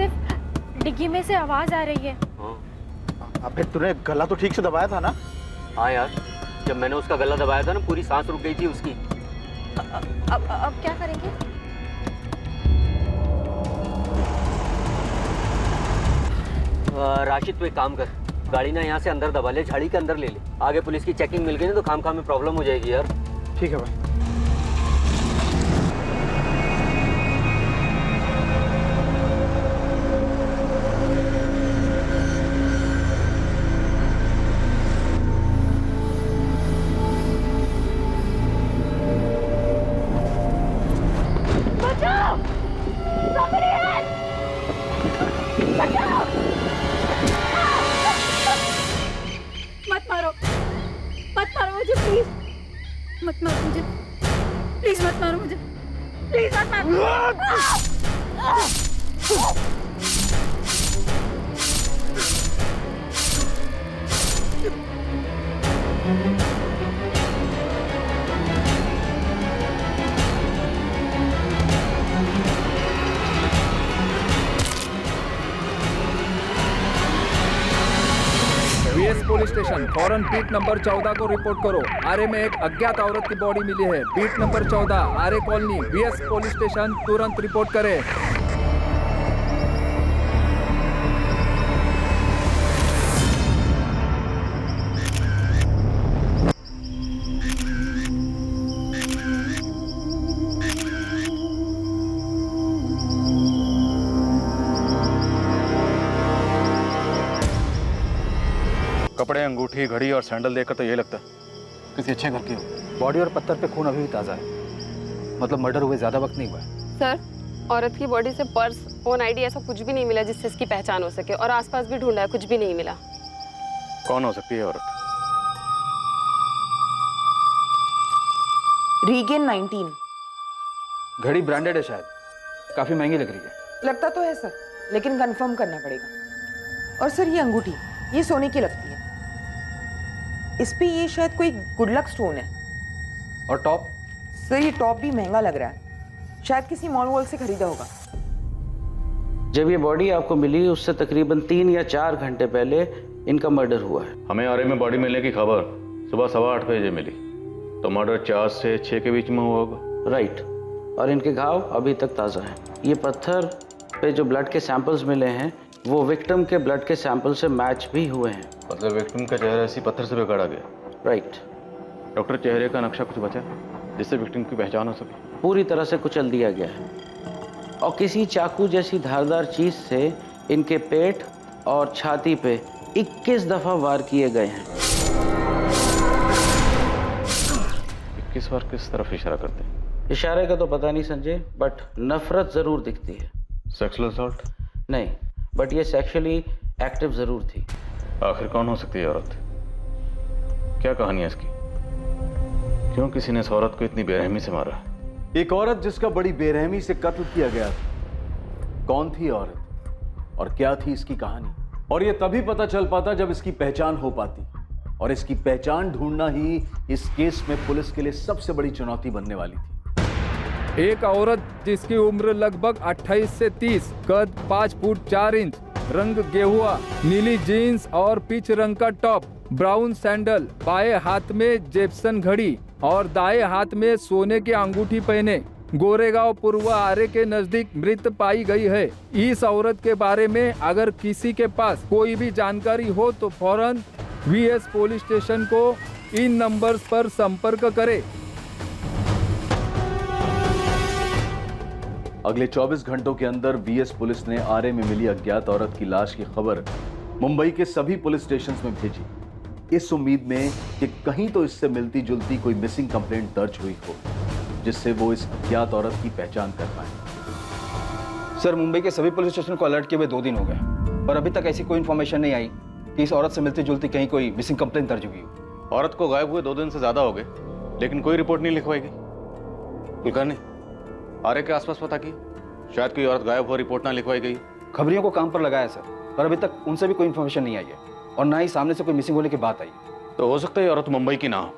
सिर्फ डिग्गी में से आवाज आ रही है। अबे तूने गला तो ठीक से दबाया था ना? हाँ यार, जब मैंने उसका गला दबाया था ना, पूरी सांस रुक गई थी उसकी। अब क्या करेंगे? राशिद तू एक काम कर, गाड़ी ना यहाँ से अंदर दबा ले, झाड़ी के अंदर ले ले। आगे पुलिस की चेकिंग मिल गई ना तो खाम में प्रॉब्लम हो जाएगी यार। ठीक है भाई। मत मारो मुझे प्लीज, मत मारो मुझे प्लीज, मत मारो मुझे प्लीज, मत मारो। वीएस पुलिस स्टेशन फौरन बीट नंबर 14 को रिपोर्ट करो। आरे में एक अज्ञात औरत की बॉडी मिली है। बीट नंबर 14 आरे कॉलोनी वीएस पुलिस स्टेशन तुरंत रिपोर्ट करें। कपड़े, अंगूठी, घड़ी और सैंडल देखकर तो ये लगता है किसी अच्छे घर की हो। बॉडी और पत्थर पे खून अभी भी ताज़ा है, मतलब मर्डर हुए ज़्यादा वक्त नहीं हुआ है। सर, औरत की बॉडी से पर्स, फोन, आईडी ऐसा कुछ भी नहीं मिला जिससे इसकी पहचान हो सके, और आसपास भी ढूंढा है, कुछ भी नहीं मिला। कौन हो सकती है औरत? रीगेन 19। घड़ी ब्रांडेड है शायद, काफ़ी महंगी लग रही है। लगता तो है सर, लेकिन कंफर्म करना पड़ेगा। और सर ये अंगूठी, ये सोने की लगती है। इस पे ये शायद कोई गुड लक स्टोन है। और टॉप? सर ये टॉप भी महंगा लग रहा है, शायद किसी मॉल वॉल से खरीदा होगा। जब ये बॉडी आपको मिली उससे तकरीबन 3 या 4 घंटे पहले इनका मर्डर हुआ है। हमें आरे में बॉडी मिलने की खबर सुबह 8:15 बजे मिली, तो मर्डर 4 से 6 के बीच में हुआ होगा। राइट, और इनके घाव अभी तक ताज़ा हैं। ये पत्थर पे जो ब्लड के सैंपल्स मिले हैं वो विक्टिम के ब्लड के सैंपल से मैच भी हुए हैं। मतलब विक्टिम का चेहरा इसी पत्थर से बिगाड़ा गया। राइट। डॉक्टर, चेहरे का नक्शा कुछ बचा जिससे विक्टिम की पहचान हो सके? पूरी तरह से कुचल दिया गया है और किसी चाकू जैसी धारदार चीज से इनके पेट और छाती पे 21 दफा वार किए गए हैं। 21 बार किस तरफ इशारा करते हैं? इशारे का तो पता नहीं संजय, बट नफरत जरूर दिखती है। Sexual assault? नहीं, बट ये सेक्सुअली एक्टिव जरूर थी। आखिर कौन हो सकती है औरत? क्या कहानी है इसकी? क्यों किसी ने इस औरत को इतनी बेरहमी से मारा? एक औरत जिसका बड़ी बेरहमी से कत्ल किया गया था। कौन थी औरत और क्या थी इसकी कहानी? और यह तभी पता चल पाता जब इसकी पहचान हो पाती, और इसकी पहचान ढूंढना ही इस केस में पुलिस के लिए सबसे बड़ी चुनौती बनने वाली थी। एक औरत जिसकी उम्र लगभग 28 से 30, कद 5 फुट 4 इंच, रंग गेहुआ, नीली जीन्स और पीच रंग का टॉप, ब्राउन सैंडल, बाएं हाथ में जेप्सन घड़ी और दाएं हाथ में सोने की अंगूठी पहने गोरेगांव पूर्वा आरे के नजदीक मृत पाई गई है। इस औरत के बारे में अगर किसी के पास कोई भी जानकारी हो तो फौरन वीएस पुलिस स्टेशन को इन नंबर्स पर संपर्क करे। अगले 24 घंटों के अंदर वीएस पुलिस ने आरे में मिली अज्ञात औरत की लाश की खबर मुंबई के सभी पुलिस स्टेशंस में भेजी, इस उम्मीद में कि कहीं तो इससे मिलती जुलती कोई मिसिंग कंप्लेंट दर्ज हुई हो जिससे वो इस अज्ञात औरत की पहचान कर पाए। सर, मुंबई के सभी पुलिस स्टेशन को अलर्ट किए हुए 2 दिन हो गए और अभी तक ऐसी कोई इन्फॉर्मेशन नहीं आई कि इस औरत से मिलती जुलती कहीं कोई मिसिंग कंप्लेंट दर्ज हुई हो। औरत को गायब हुए 2 दिन से ज्यादा हो गए, लेकिन कोई रिपोर्ट नहीं लिखवाई गई। कुलकर्णी, आरे के आसपास पता की, शायद कोई औरत गायब हो, रिपोर्ट ना लिखवाई गई। खबरियों को काम पर लगाया सर, पर अभी तक उनसे भी कोई इन्फॉर्मेशन नहीं आई है और ना ही सामने से कोई मिसिंग होने की बात आई। तो हो सकता है ये औरत मुंबई की ना हो,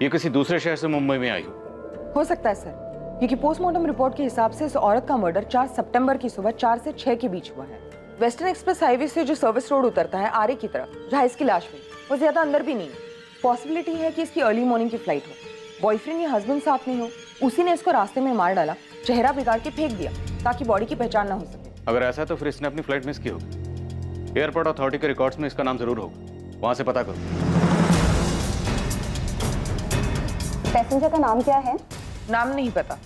ये किसी दूसरे शहर से मुंबई में आई हो। सकता है सर, क्योंकि पोस्टमार्टम रिपोर्ट के हिसाब से इस औरत का मर्डर 4 सितंबर की सुबह 4 से 6 के बीच हुआ है। वेस्टर्न एक्सप्रेस हाईवे से जो सर्विस रोड उतरता है आरे की तरफ, जहाँ इसकी लाश हुई, वो ज्यादा अंदर भी नहीं है। पॉसिबिलिटी है कि इसकी अर्ली मॉर्निंग की फ्लाइट हो, बॉयफ्रेंड या हस्बैंड साथ में हो, उसी ने इसको रास्ते में मार डाला, चेहरा बिगाड़ के फेंक दिया ताकि बॉडी की पहचान ना हो सके। अगर ऐसा है तो फिर इसने अपनी फ्लाइट मिस की होगी। एयरपोर्ट अथॉरिटी के रिकॉर्ड्स में इसका नाम जरूर होगा, वहां से पता करो। पैसेंजर का नाम क्या है? नाम नहीं पता,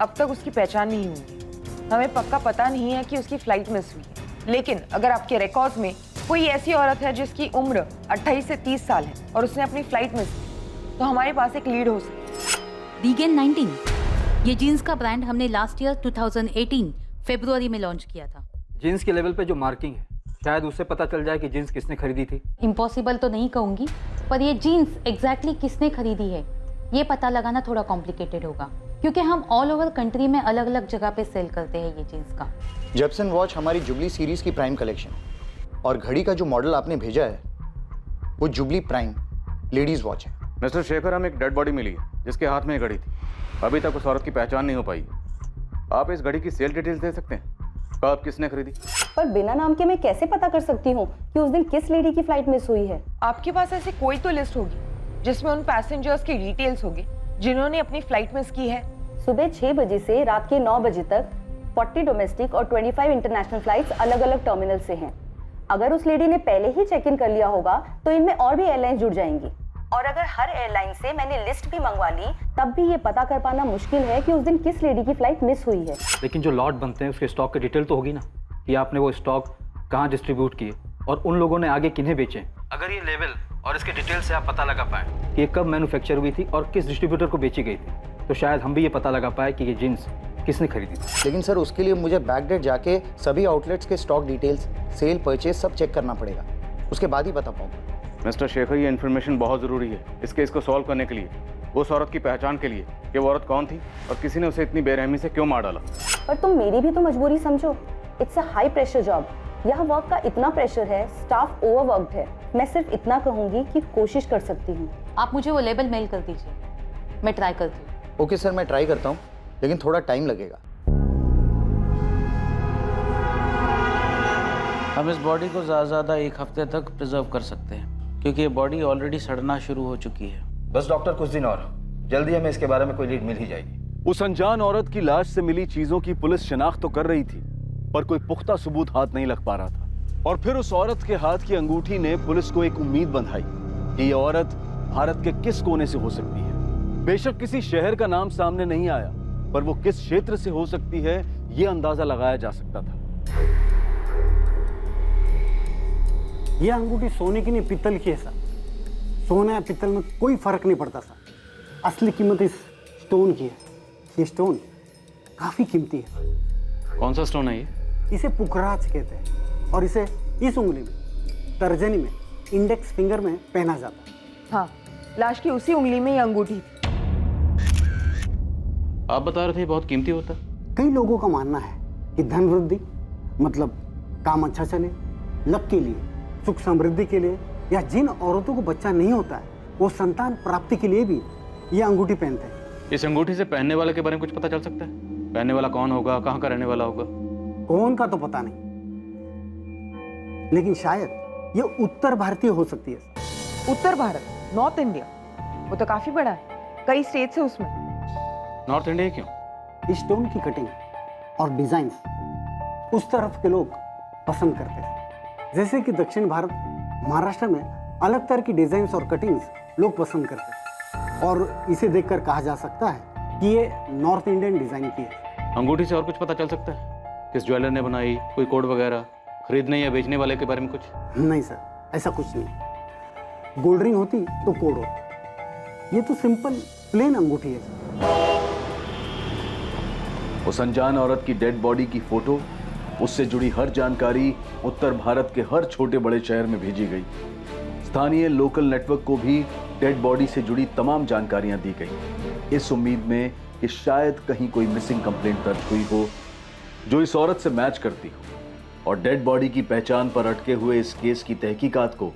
अब तक उसकी पहचान नहीं हुई। हमें पक्का पता नहीं है कि उसकी फ्लाइट मिस हुई है, लेकिन अगर आपके रिकॉर्ड्स में कोई ऐसी औरत है जिसकी उम्र 28 से 30 साल है और उसने अपनी फ्लाइट मिस की, तो हमारे पास एक लीड हो सकती है। डीगेन 19 ये जीन्स का ब्रांड हमने लास्ट ईयर 2018 फरवरी में लॉन्च किया था। जीन्स के लेवल पे जो मार्किंग है, शायद उससे पता चल जाए कि जीन्स किसने खरीदी थी। इम्पॉसिबल तो नहीं कहूँगी, पर ये जीन्स एग्जैक्टली किसने खरीदी है ये पता लगाना थोड़ा कॉम्प्लिकेटेड होगा, क्योंकि हम ऑल ओवर कंट्री में अलग अलग जगह पे सेल करते हैं ये जीन्स का। जेप्सन वॉच हमारी जुबली सीरीज की प्राइम कलेक्शन, और घड़ी का जो मॉडल आपने भेजा है वो जुबली प्राइम लेडीज वॉच है। मिस्टर शेखर, हमें एक डेड बॉडी मिली है जिसके हाथ में ये घड़ी थी। अभी तक उस औरत की पहचान नहीं हो पाई। आप इस घड़ी की सेल डिटेल्स दे सकते हैं? कब किसने खरीदी? पर बिना नाम के मैं कैसे पता कर सकती हूँ कि उस दिन किस लेडी की फ्लाइट मिस हुई है? आपके पास ऐसी कोई तो लिस्ट होगी जिसमें उन पैसेंजर्स की डिटेल्स होगी जिन्होंने अपनी फ्लाइट मिस की है। सुबह 6 बजे से रात के 9 बजे तक 40 डोमेस्टिक और 25 इंटरनेशनल फ्लाइट्स अलग अलग टर्मिनल से हैं। अगर उस लेडी ने पहले ही चेक इन कर लिया होगा तो इनमें और भी एयरलाइंस जुड़ जाएंगी, और अगर हर एयरलाइन से मैंने लिस्ट भी मंगवा ली तब भी ये पता कर पाना मुश्किल है कि उस दिन किस लेडी की फ्लाइट मिस हुई है। लेकिन जो लॉट बनते हैं उसके स्टॉक की डिटेल तो होगी ना, कि आपने वो स्टॉक कहाँ डिस्ट्रीब्यूट किए और उन लोगों ने आगे किन्हें बेचे। अगर ये लेवल और इसके डिटेल से आप पता लगा पाए कि ये कब मैन्युफैक्चर हुई थी और किस डिस्ट्रीब्यूटर को बेची गई थी, तो शायद हम भी ये पता लगा पाए कि ये जीन्स किसने खरीदी थी। लेकिन सर उसके लिए मुझे बैकडेट जाके सभी आउटलेट्स के स्टॉक डिटेल्स, सेल, परचेज सब चेक करना पड़ेगा, उसके बाद ही बता पाऊंगा। मिस्टर शेखर, ये इन्फॉर्मेशन बहुत ज़रूरी है इस केस को सॉल्व करने के लिए, उस औरत की पहचान के लिए कि वो औरत कौन थी और किसी ने उसे इतनी बेरहमी से क्यों मार डाला। पर तुम मेरी भी तो मजबूरी समझो। It's a high pressure job, यहाँ वर्क का इतना प्रेशर है, स्टाफ ओवरवर्क्ड है। मैं सिर्फ इतना कहूँगी कि कोशिश कर सकती हूँ। आप मुझे वो लेबल मेल कर दीजिए, मैं ट्राई करती हूँ। ओके सर, मैं ट्राई करता हूँ, लेकिन थोड़ा टाइम लगेगा। हम इस बॉडी को ज़्यादा 1 हफ्ते तक प्रिजर्व कर सकते हैं, क्योंकि ये बॉडी ऑलरेडी सड़ना शुरू हो चुकी है। बस डॉक्टर कुछ दिन और, जल्दी हमें इसके बारे में कोई लीड मिल ही जाएगी। उस अनजान औरत की लाश से मिली चीजों की पुलिस शिनाख्त तो कर रही थी, पर कोई पुख्ता सबूत हाथ नहीं लग पा रहा था। और फिर उस औरत के हाथ की अंगूठी ने पुलिस को एक उम्मीद बंधाई कि ये औरत भारत के किस कोने से हो सकती है। बेशक किसी शहर का नाम सामने नहीं आया, पर वो किस क्षेत्र से हो सकती है ये अंदाजा लगाया जा सकता था। ये अंगूठी सोने की नहीं, पित्तल की है सर। सोना या पित्तल में कोई फर्क नहीं पड़ता सर, असली कीमत इस स्टोन की है। ये स्टोन काफी कीमती है। कौन सा स्टोन है ये? इसे पुखराज कहते हैं, और इसे इस उंगली में, तर्जनी में, इंडेक्स फिंगर में पहना जाता है। हाँ, लाश की उसी उंगली में ये अंगूठी थी। आप बता रहे थे बहुत कीमती होता है। कई लोगों का मानना है कि धन वृद्धि, मतलब काम अच्छा चले, लक के लिए, सुख समृद्धि के लिए, या जिन औरतों को बच्चा नहीं होता है वो संतान प्राप्ति के लिए भी ये अंगूठी पहनते हैं। इस अंगूठी से पहनने वाले के बारे में कुछ पता चल सकता है? पहनने वाला कौन होगा, कहाँ का रहने वाला होगा? कौन का तो पता नहीं, लेकिन शायद ये उत्तर भारतीय हो सकती है। उत्तर भारत, नॉर्थ इंडिया, वो तो काफी बड़ा है, कई स्टेट्स है उसमें। नॉर्थ इंडिया क्यों? इस स्टोन की कटिंग और डिजाइन उस तरफ के लोग पसंद करते हैं। जैसे कि दक्षिण भारत, महाराष्ट्र में अलग तरह की डिजाइन्स और कटिंग्स लोग पसंद करते हैं, और इसे देखकर कहा जा सकता है कि ये नॉर्थ इंडियन डिजाइन की है। अंगूठी से और कुछ पता चल सकता है? किस ज्वेलर ने बनाई, कोई कोड वगैरह, खरीदने या बेचने वाले के बारे में कुछ? नहीं सर, ऐसा कुछ नहीं। गोल्ड रिंग होती तो कोड होता, ये तो सिंपल प्लेन अंगूठी है। उस अनजान औरत की डेड बॉडी की फोटो, उससे जुड़ी हर जानकारी उत्तर भारत के हर छोटे बड़े शहर में भेजी गई। स्थानीय लोकल नेटवर्क को भी डेड बॉडी से जुड़ी तमाम जानकारियां दी गई, इस उम्मीद में कि शायद कहीं कोई मिसिंग कंप्लेंट दर्ज हुई हो जो इस औरत से मैच करती हो और डेड बॉडी की पहचान पर अटके हुए इस केस की तहकीकात को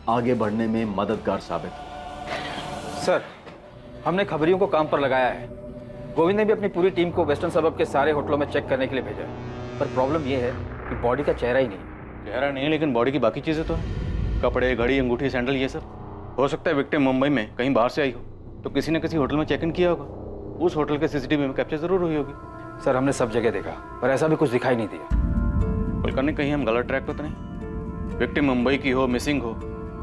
आगे बढ़ने में मददगार साबित हो। सर, हमने खबरियों को काम पर लगाया है। गोविंद ने भी अपनी पूरी टीम को वेस्टर्न सबब के सारे होटलों में चेक करने के लिए भेजा है, पर प्रॉब्लम ये है कि बॉडी का चेहरा ही नहीं है। चेहरा नहीं है लेकिन बॉडी की बाकी चीज़ें तो हैं, कपड़े, घड़ी, अंगूठी, सैंडल, ये सब। हो सकता है विक्टिम मुंबई में कहीं बाहर से आई हो, तो किसी न किसी होटल में चेक इन किया होगा, उस होटल के सीसीटीवी में कैप्चर जरूर हुई होगी। सर हमने सब जगह देखा पर ऐसा भी कुछ दिखाई नहीं दिया। कुलकर्णी, कहीं हम गलत ट्रैक पर तो नहीं? विक्टिम मुंबई की हो, मिसिंग हो,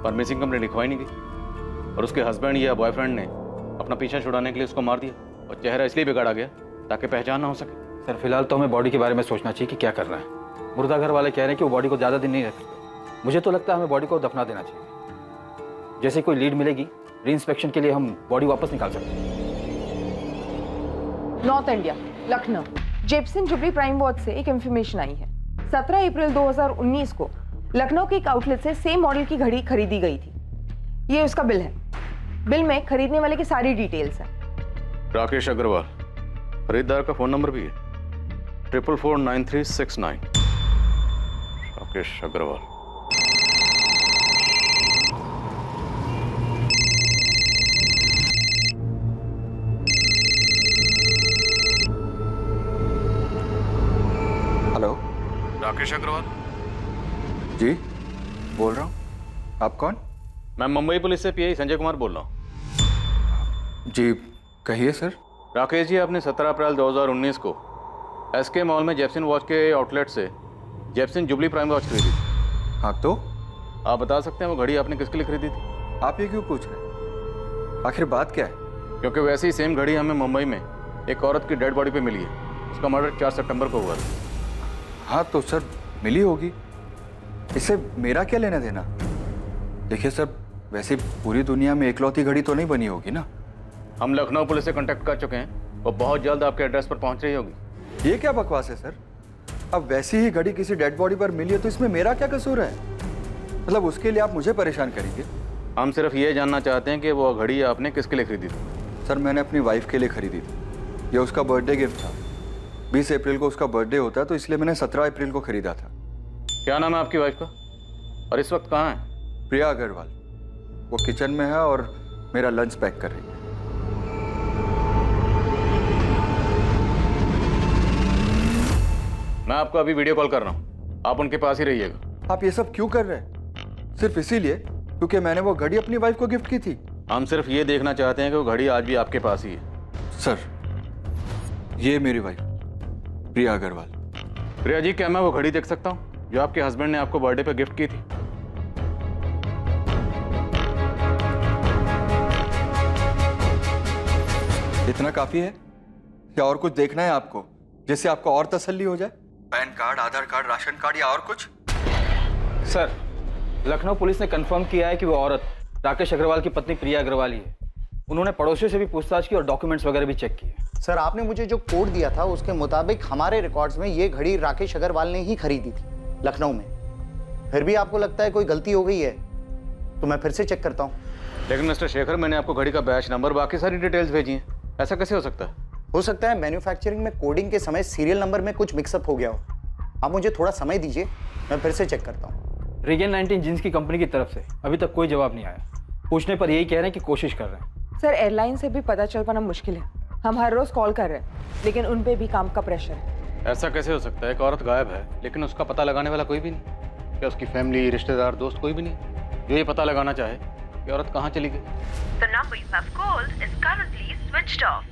पर मिसिंग कंप्लेंट लिखवाई नहीं गई और उसके हस्बैंड या बॉयफ्रेंड ने अपना पीछा छुड़ाने के लिए उसको मार दिया और चेहरा इसलिए बिगाड़ा गया ताकि पहचान ना हो सके। सर फिलहाल तो हमें बॉडी के बारे में सोचना चाहिए कि क्या करना है। मुर्दा घर वाले कह रहे हैं कि वो बॉडी को ज़्यादा दिन नहीं रख सकते। मुझे तो लगता है हमें बॉडी को दफना देना चाहिए। जैसे कोई लीड मिलेगी री इंस्पेक्शन के लिए हम बॉडी वापस निकाल सकते हैं। नॉर्थ इंडिया, लखनऊ, जेपसन जुबली प्राइम वॉच से एक इंफॉर्मेशन आई है। 17 अप्रैल 2019 को लखनऊ के एक आउटलेट से सेम मॉडल की घड़ी खरीदी गई थी। ये उसका बिल है। बिल में खरीदने वाले की सारी डिटेल्स हैं। राकेश अग्रवाल, खरीदार का फोन नंबर भी है 444939। राकेश अग्रवाल। हेलो, राकेश अग्रवाल जी बोल रहा हूँ। आप कौन? मैं मुंबई पुलिस से पीआई संजय कुमार बोल रहा हूँ। जी कहिए सर। राकेश जी, आपने 17 अप्रैल 2019 को एसके मॉल में जेपसन वॉच के आउटलेट से जेपसन जुबली प्राइम वॉच खरीदी थी। हाँ तो आप बता सकते हैं वो घड़ी आपने किसके लिए खरीदी थी? आप ये क्यों पूछ रहे हैं? आखिर बात क्या है? क्योंकि वैसी सेम घड़ी हमें मुंबई में एक औरत की डेड बॉडी पे मिली है। उसका मर्डर 4 सितंबर को हुआ था। हाँ तो सर मिली होगी, इससे मेरा क्या लेना देना? देखिए सर, वैसे पूरी दुनिया में एकलौती घड़ी तो नहीं बनी होगी ना। हम लखनऊ पुलिस से कांटेक्ट कर चुके हैं, वो बहुत जल्द आपके एड्रेस पर पहुंच रही होगी। ये क्या बकवास है सर? अब वैसी ही घड़ी किसी डेड बॉडी पर मिली है तो इसमें मेरा क्या कसूर है? मतलब उसके लिए आप मुझे परेशान करेंगे? हम सिर्फ ये जानना चाहते हैं कि वो घड़ी आपने किसके लिए खरीदी थी। सर मैंने अपनी वाइफ के लिए खरीदी थी। ये उसका बर्थडे गिफ्ट था। 20 अप्रैल को उसका बर्थडे होता है तो इसलिए मैंने 17 अप्रैल को खरीदा था। क्या नाम है आपकी वाइफ का और इस वक्त कहाँ है? प्रिया अग्रवाल। वो किचन में है और मेरा लंच पैक कर रही है। मैं आपको अभी वीडियो कॉल कर रहा हूँ, आप उनके पास ही रहिएगा। आप ये सब क्यों कर रहे हैं? सिर्फ इसीलिए क्योंकि मैंने वो घड़ी अपनी वाइफ को गिफ्ट की थी? हम सिर्फ ये देखना चाहते हैं कि वो घड़ी आज भी आपके पास ही है। सर ये मेरी वाइफ प्रिया अग्रवाल। प्रिया जी, क्या मैं वो घड़ी देख सकता हूँ जो आपके हस्बैंड ने आपको बर्थडे पे गिफ्ट की थी? इतना काफी है या और कुछ देखना है आपको जिससे आपको और तसल्ली हो जाए? पैन कार्ड, आधार कार्ड, राशन कार्ड या और कुछ? सर लखनऊ पुलिस ने कंफर्म किया है कि वो औरत राकेश अग्रवाल की पत्नी प्रिया अग्रवाल ही है। उन्होंने पड़ोसियों से भी पूछताछ की और डॉक्यूमेंट्स वगैरह भी चेक किए। सर आपने मुझे जो कोड दिया था उसके मुताबिक हमारे रिकॉर्ड्स में ये घड़ी राकेश अग्रवाल ने ही खरीदी थी लखनऊ में। फिर भी आपको लगता है कोई गलती हो गई है तो मैं फिर से चेक करता हूँ। लेकिन मिस्टर शेखर, मैंने आपको घड़ी का बैच नंबर, बाकी सारी डिटेल्स भेजी हैं, ऐसा कैसे हो सकता है? हो सकता है मैन्युफैक्चरिंग में कोडिंग के समय सीरियल नंबर में कुछ मिक्सअप हो गया हो। आप मुझे थोड़ा समय दीजिए, मैं फिर से चेक करता हूँ। रीगन 19 जींस की कंपनी की तरफ से अभी तक कोई जवाब नहीं आया। पूछने पर यही कह रहे हैं कि कोशिश कर रहे हैं। सर एयरलाइन से भी पता चल पाना मुश्किल है। हम हर रोज कॉल कर रहे हैं लेकिन उन पे भी काम का प्रेशर है। ऐसा कैसे हो सकता है? एक औरत गायब है लेकिन उसका पता लगाने वाला कोई भी नहीं। क्या उसकी फैमिली, रिश्तेदार, दोस्त कोई भी नहीं जो ये पता लगाना चाहे कि औरत कहाँ चली गई? The number you have called is currently switched off.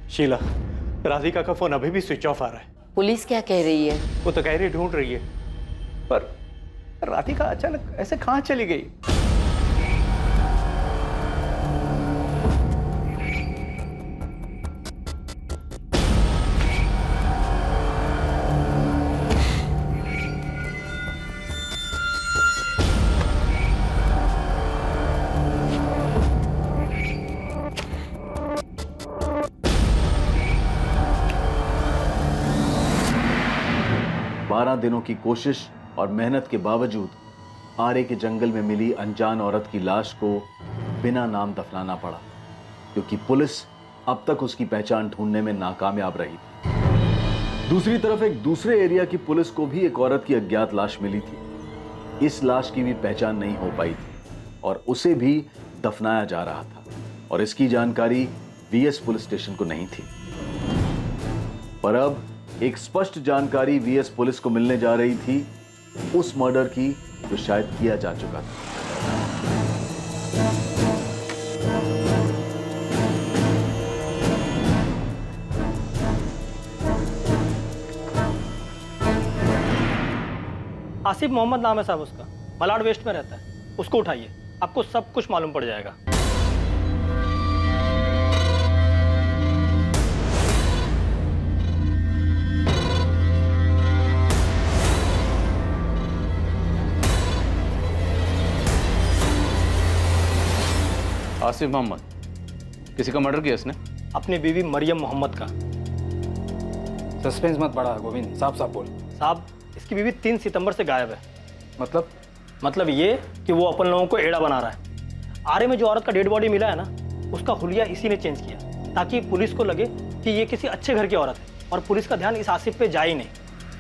Sheila, Radhika का फोन अभी भी स्विच ऑफ आ रहा है। पुलिस क्या कह रही है? वो तो कह रही ढूंढ रही है, पर राधिका अचानक ऐसे कहाँ चली गई? दिनों की कोशिश और मेहनत के बावजूद आरे के जंगल में मिली अनजान औरत की लाश को बिना नाम दफनाना पड़ा, क्योंकि पुलिस अब तक उसकी पहचान ढूंढने में नाकामयाब रही थी। दूसरी तरफ एक दूसरे एरिया की पुलिस को भी एक औरत की अज्ञात लाश मिली थी। इस लाश की भी पहचान नहीं हो पाई थी और उसे भी दफनाया जा रहा था और इसकी जानकारी वीएस पुलिस स्टेशन को नहीं थी। पर अब एक स्पष्ट जानकारी वीएस पुलिस को मिलने जा रही थी उस मर्डर की जो शायद किया जा चुका था। आसिफ मोहम्मद नाम है साहब उसका, मलाड वेस्ट में रहता है। उसको उठाइए, आपको सब कुछ मालूम पड़ जाएगा। आसिफ मोहम्मद किसी का मर्डर किया इसने? अपनी बीवी मरियम मोहम्मद का। सस्पेंस मत बढ़ा गोविंद, साफ साफ बोल। साहब इसकी बीवी 3 सितंबर से गायब है। मतलब ये कि वो अपन लोगों को एड़ा बना रहा है। आरे में जो औरत का डेड बॉडी मिला है ना, उसका हुलिया इसी ने चेंज किया ताकि पुलिस को लगे कि ये किसी अच्छे घर की औरत है और पुलिस का ध्यान इस आसिफ पे जाए ही नहीं।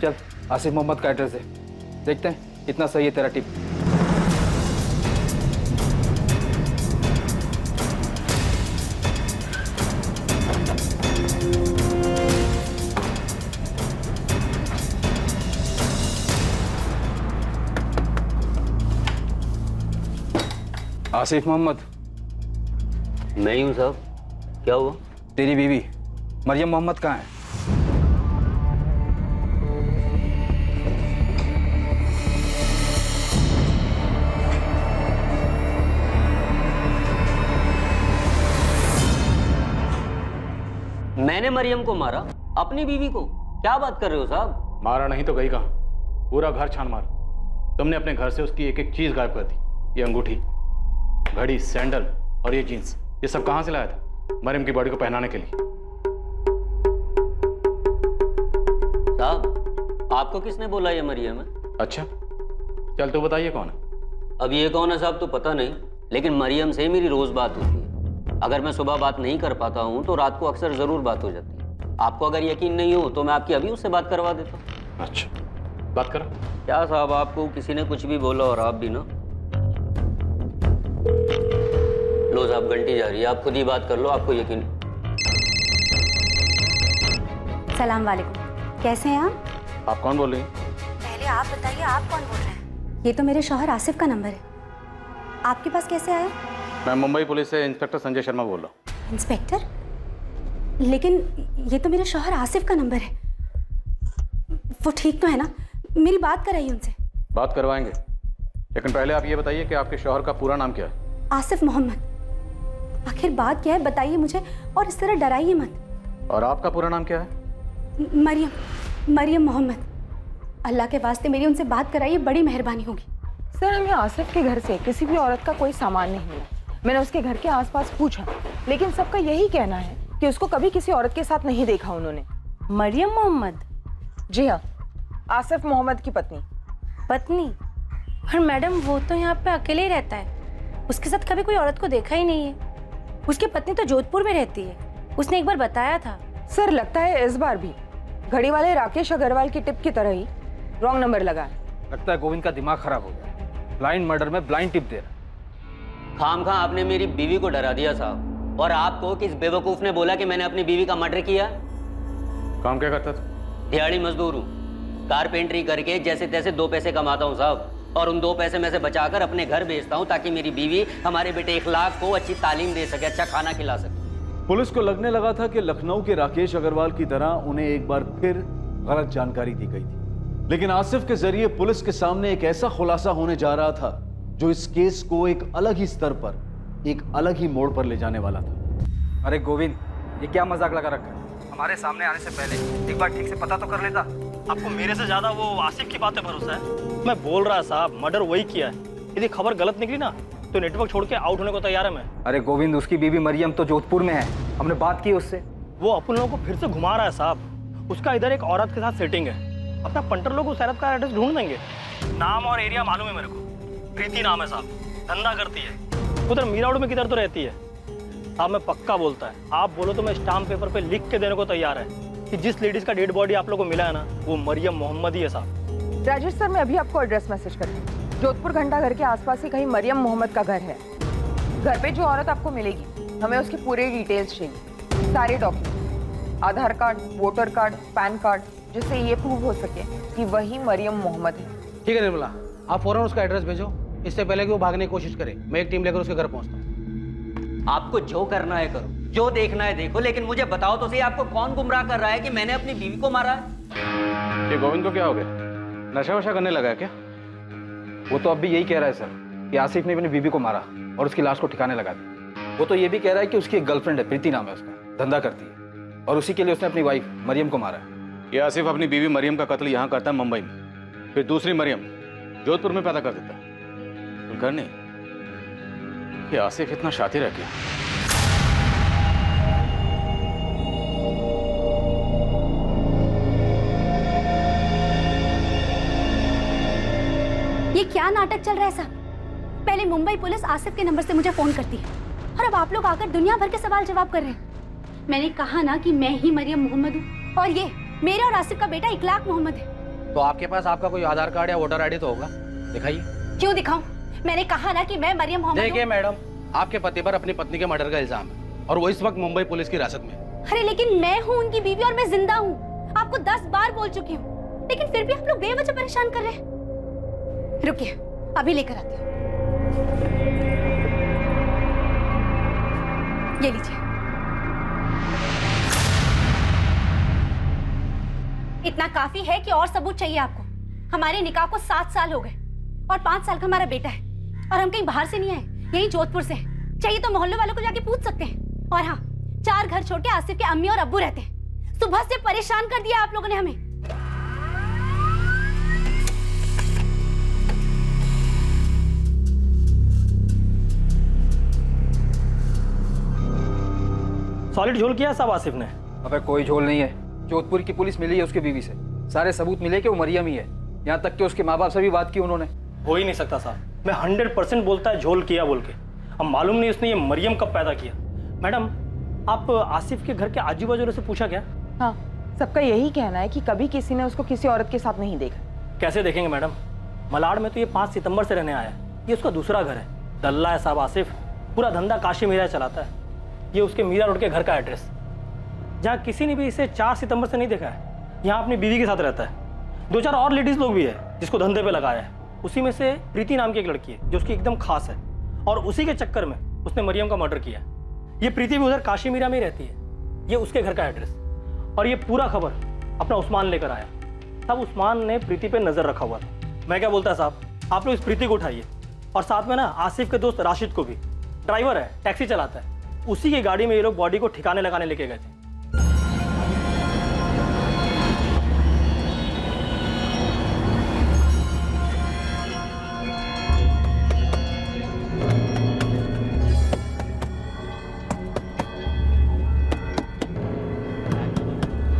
चल आसिफ मोहम्मद का एड्रेस है, देखते हैं इतना सही है तेरा टिप। आसिफ मोहम्मद। मैं ही हूँ साहब। क्या हुआ? तेरी बीवी मरियम मोहम्मद कहाँ है? मैंने मरियम को मारा? अपनी बीवी को? क्या बात कर रहे हो साहब? मारा नहीं तो गई कहाँ? पूरा घर छान मारा। तुमने अपने घर से उसकी एक एक चीज गायब कर दी। ये अंगूठी, घड़ी, सैंडल और ये जीन्स, ये सब कहां से लाया था मरियम की बॉडी को पहनाने के लिए? साहब आपको किसने बोला ये मरियम है? अच्छा चल तो बताइए कौन है? अब ये कौन है साहब तो पता नहीं, लेकिन मरियम से मेरी रोज बात होती है। अगर मैं सुबह बात नहीं कर पाता हूँ तो रात को अक्सर जरूर बात हो जाती है। आपको अगर यकीन नहीं हो तो मैं आपकी अभी उससे बात करवा देता हूँ। अच्छा बात करो। क्या साहब, आपको किसी ने कुछ भी बोला और आप भी ना। लो साहब घंटी जा रही है, आप खुद ही बात कर लो, आपको यकीन। सलाम वालेकुम, कैसे हैं आप कौन बोल रही हैं? पहले आप बताइए, आप कौन बोल रहे हैं? ये तो मेरे शौहर आसिफ का नंबर है। आपके पास कैसे आया? मैं मुंबई पुलिस से इंस्पेक्टर संजय शर्मा बोल रहा हूँ। इंस्पेक्टर? लेकिन ये तो मेरे शौहर आसिफ का नंबर है। वो ठीक तो है ना? मेरी बात कराइए उनसे। बात करवाएंगे, लेकिन पहले आप ये बताइए कि आपके शौहर का पूरा नाम क्या है? आसिफ मोहम्मद। आखिर बात क्या है बताइए मुझे, और इस तरह डराइए मत। और आपका पूरा नाम क्या है? मरियम मोहम्मद। अल्लाह के वास्ते मेरी उनसे बात कराइए, बड़ी मेहरबानी होगी। सर हमें आसिफ के घर से किसी भी औरत का कोई सामान नहीं मिला। मैंने उसके घर के आसपास पूछा, लेकिन सबका यही कहना है कि उसको कभी किसी औरत के साथ नहीं देखा उन्होंने। मरियम मोहम्मद? जी हाँ, आसिफ मोहम्मद की पत्नी। पत्नी? पर मैडम वो तो यहाँ पे अकेले ही रहता है, उसके साथ कभी कोई औरत को देखा ही नहीं है। उसकी पत्नी तो जोधपुर में रहती है, उसने एक बार बताया था। सर लगता है इस बार भी घड़ी वाले राकेश अग्रवाल की टिप की तरह ही रॉन्ग नंबर लगा है। लगता है गोविंद का दिमाग खराब हो गया, ब्लाइंड मर्डर में ब्लाइंड टिप दे रहा। खामखा आपने मेरी बीवी को डरा दिया साहब। और आपको किस बेवकूफ ने बोला कि मैंने अपनी बीवी का मर्डर किया? काम क्या करता था? दिहाड़ी मजदूर हूँ, कारपेंटरी करके जैसे तैसे 2 पैसे कमाता हूँ साहब, और उन 2 पैसे में से बचाकर अपने घर भेजता हूँ ताकि मेरी बीवी हमारे बेटे इखलाक को अच्छी तालीम दे सके, अच्छा खाना खिला सके। पुलिस को लगने लगा था कि लखनऊ के राकेश अग्रवाल की तरह उन्हें एक बार फिर गलत जानकारी दी गई थी, लेकिन आसिफ के जरिए पुलिस के सामने एक ऐसा खुलासा होने जा रहा था जो इस केस को एक अलग ही स्तर पर, एक अलग ही मोड़ पर ले जाने वाला था। अरे गोविंद, ये क्या मजाक लगा रखा है? हमारे सामने आने से पहले एक बार ठीक से पता तो कर लेता। आपको मेरे से ज्यादा वो आसिफ की बात पे भरोसा है? मैं बोल रहा साहब, मर्डर वही किया है। यदि खबर गलत निकली ना तो नेटवर्क छोड़ के आउट होने को तैयार है मैं। अरे गोविंद, उसकी बीवी मरियम तो जोधपुर में है, हमने बात की उससे। वो अपन लोगों को फिर से घुमा रहा है साहब। उसका इधर एक औरत के साथ सेटिंग है। अपना पंटर लोग उस औरत का एड्रेस ढूंढ देंगे। नाम और एरिया मालूम है मेरे को, प्रीति नाम है साहब, धंधा करती है उधर मीरा रोड में, किधर तो रहती है साहब। मैं पक्का बोलता है, आप बोलो तो मैं स्टाम्प पेपर पे लिख के देने को तैयार है कि जिस लेडीज का डेड बॉडी आप लोगों को मिला है ना, वो मरियम मोहम्मद ही है साहब। राजेश सर, मैं अभी आपको एड्रेस मैसेज करती हूँ। जोधपुर घंटा घर के आसपास ही कहीं मरियम मोहम्मद का घर है। घर पे जो औरत आपको मिलेगी, हमें उसकी पूरी डिटेल्स चाहिए, सारे document. Aadhaar card, voter card, PAN card, जिससे ये प्रूव हो सके कि वही मरियम मोहम्मद है। ठीक है निर्मला, आप फौरन उसका एड्रेस भेजो, इससे पहले कि वो भागने की कोशिश करे। मैं एक टीम लेकर उसके घर पहुंचता हूँ। आपको जो करना है करो, जो देखना है देखो, लेकिन मुझे बताओ तो सही, आपको कौन गुमराह कर रहा है कि मैंने अपनी बीवी को मारा है? ये गोविंद को क्या हो गया? नशा वशा करने लगा है क्या? वो तो अब भी यही कह रहा है सर कि आसिफ ने अपनी बीवी को मारा और उसकी लाश को ठिकाने लगा दिया। वो तो ये भी कह रहा है कि उसकी एक गर्लफ्रेंड है, प्रीति नाम है उसका, धंधा करती है और उसी के लिए उसने अपनी वाइफ मरियम को मारा है। ये आसिफ अपनी बीवी मरियम का कत्ल यहाँ करता है मुंबई में, फिर दूसरी मरियम जोधपुर में पैदा कर देता है। घर नहीं, ये आसिफ इतना शातिर है क्या? ये क्या नाटक चल रहा है साहब? पहले मुंबई पुलिस आसिफ के नंबर से मुझे फोन करती है और अब आप लोग आकर दुनिया भर के सवाल जवाब कर रहे हैं। मैंने कहा ना कि मैं ही मरियम मोहम्मद हूँ और ये मेरे और आसिफ का बेटा इकलाक मोहम्मद है। तो आपके पास आपका कोई आधार कार्ड या वोटर आईडी तो होगा, दिखाइए। क्यों दिखाऊं? मैंने कहा ना कि मैं मरियम मोहम्मद हूँ। देखिए मैडम, आपके पति पर अपनी पत्नी के मर्डर का इल्जाम है और वो इस वक्त मुंबई पुलिस की हिरासत में है। अरे लेकिन मैं हूँ उनकी बीवी और मैं जिंदा हूँ। आपको 10 बार बोल चुकी हूँ, लेकिन फिर भी आप लोग बेवजह परेशान कर रहे हैं। रुकिए, अभी लेकर आती हूँ। ये लीजिए। इतना काफी है कि और सबूत चाहिए आपको? हमारे निकाह को 7 साल हो गए और 5 साल का हमारा बेटा है और हम कहीं बाहर से नहीं आए, यही जोधपुर से हैं। चाहिए तो मोहल्ले वालों को जाके पूछ सकते हैं। और हाँ, 4 घर छोड़ के आसिफ के अम्मी और अब्बू रहते हैं। सुबह से परेशान कर दिया आप लोगों ने हमें। सॉलिड झोल किया सब आसिफ ने। अबे कोई झोल नहीं है, जोधपुर की पुलिस मिली है उसकी बीवी से, सारे सबूत मिले कि वो मरियम ही है। यहाँ तक कि उसके माँ बाप से भी बात की उन्होंने। हो ही नहीं सकता साहब, मैं 100% बोलता है झोल किया बोल के। अब मालूम नहीं उसने ये मरियम कब पैदा किया। मैडम, आप आसिफ के घर के आजू बाजू से पूछा क्या? हाँ, सबका यही कहना है कि कभी किसी ने उसको किसी औरत के साथ नहीं देखा। कैसे देखेंगे मैडम, मलाड में तो ये 5 सितंबर से रहने आया है। ये उसका दूसरा घर है, दल्ला है साहब आसिफ, पूरा धंधा काशी मीरा चलाता है। ये उसके मीरा रोड के घर का एड्रेस, जहाँ किसी ने भी इसे 4 सितंबर से नहीं देखा है। यहाँ अपनी बीवी के साथ रहता है। 2-4 और लेडीज लोग भी है जिसको धंधे पे लगाया है। उसी में से प्रीति नाम की एक लड़की है जो उसकी एकदम खास है और उसी के चक्कर में उसने मरियम का मर्डर किया। ये प्रीति भी उधर काशी मीरा में ही रहती है। ये उसके घर का एड्रेस और ये पूरा खबर अपना उस्मान लेकर आया। तब उस्मान ने प्रीति पे नजर रखा हुआ था। मैं क्या बोलता है साहब, आप लोग इस प्रीति को उठाइए और साथ में ना आसिफ के दोस्त राशिद को भी। ड्राइवर है, टैक्सी चलाता है। उसी की गाड़ी में ये लोग बॉडी को ठिकाने लगाने लेके गए थे।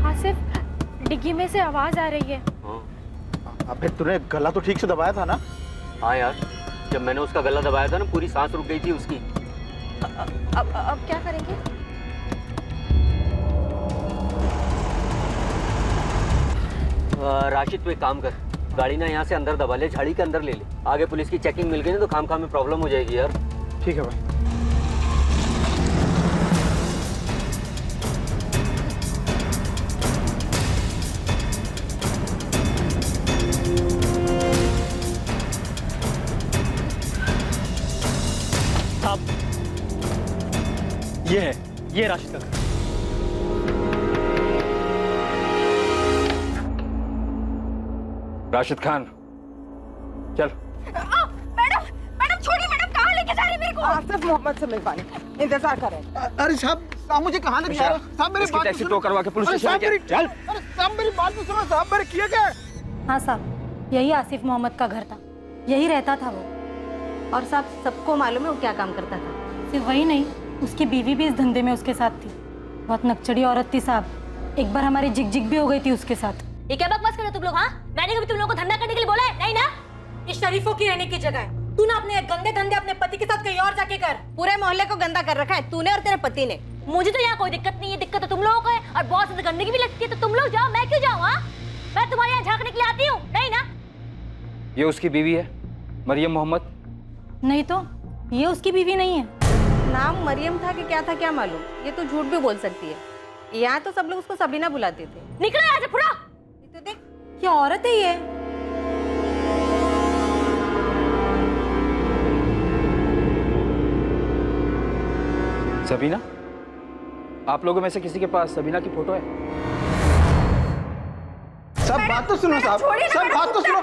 आसिफ, डिग्गी में से आवाज आ रही है। अबे तूने गला तो ठीक से दबाया था ना? हाँ यार, जब मैंने उसका गला दबाया था ना, पूरी सांस रुक गई थी उसकी। अब क्या करेंगे? राशिद तू एक काम कर, गाड़ी ना यहाँ से अंदर दबा ले, झाड़ी के अंदर ले ले। आगे पुलिस की चेकिंग मिल गई ना तो खाम में प्रॉब्लम हो जाएगी यार। ठीक है भाई। ये है, ये राशिद का घर। राशिद खान, चल। मैडम छोड़िए, मैडम कहाँ लेके जा रही है मेरे को? आसिफ मोहम्मद से मिलवाने, इंतजार कर रहे हैं। अरे साहब मुझे कहाँ लेके जा रहे हैं? साहब मेरी बात टैक्सी टो करवा के पुलिस स्टेशन लेके चल। अरे साहब मेरी बात तो सुनो साहब, मेरे किया क्या? हाँ साहब, यही आसिफ मोहम्मद का घर था, यही रहता था वो। और साहब सबको मालूम है वो क्या काम करता था। सिर्फ वही नहीं, उसकी बीवी भी इस धंधे में उसके साथ थी। बहुत नकचड़ी औरत थी साहब। एक बार हमारी जिग भी हो गई थी उसके साथ। ये क्या बकवास कर रहे हो तुम लोग? हाँ, मैंने कभी तुम लोगों को धंधा करने के लिए बोला है? नहीं ना। ये शरीफों की रहने की जगह है। तू ना अपने गंदे धंधे अपने पति के साथ कहीं और जाके कर। पूरे मोहल्ले को गंदा कर रखा है तूने और तेरे पति ने। मुझे तो यहाँ कोई दिक्कत नहीं है, दिक्कत तो तुम लोगों को है। और बहुत ज्यादा गंदगी भी लगती है तो तुम लोग जाओ, मैं क्यों जाऊँ? हाँ, मैं तुम्हारे यहाँ झांकने के लिए आती हूँ? नहीं ना। ये उसकी बीवी है मरियम मोहम्मद। नहीं तो ये उसकी बीवी नहीं है। नाम मरियम था कि क्या था क्या मालूम, ये तो झूठ भी बोल सकती है। यहाँ तो सब लोग उसको सबीना बुलाते थे। निकलो यहाँ से फुरा। ये तो देख, क्या औरत है ये। सबीना, आप लोगों में से किसी के पास सबीना की फोटो है? सब बात तो सुनो साहब, सब बात तो सुनो।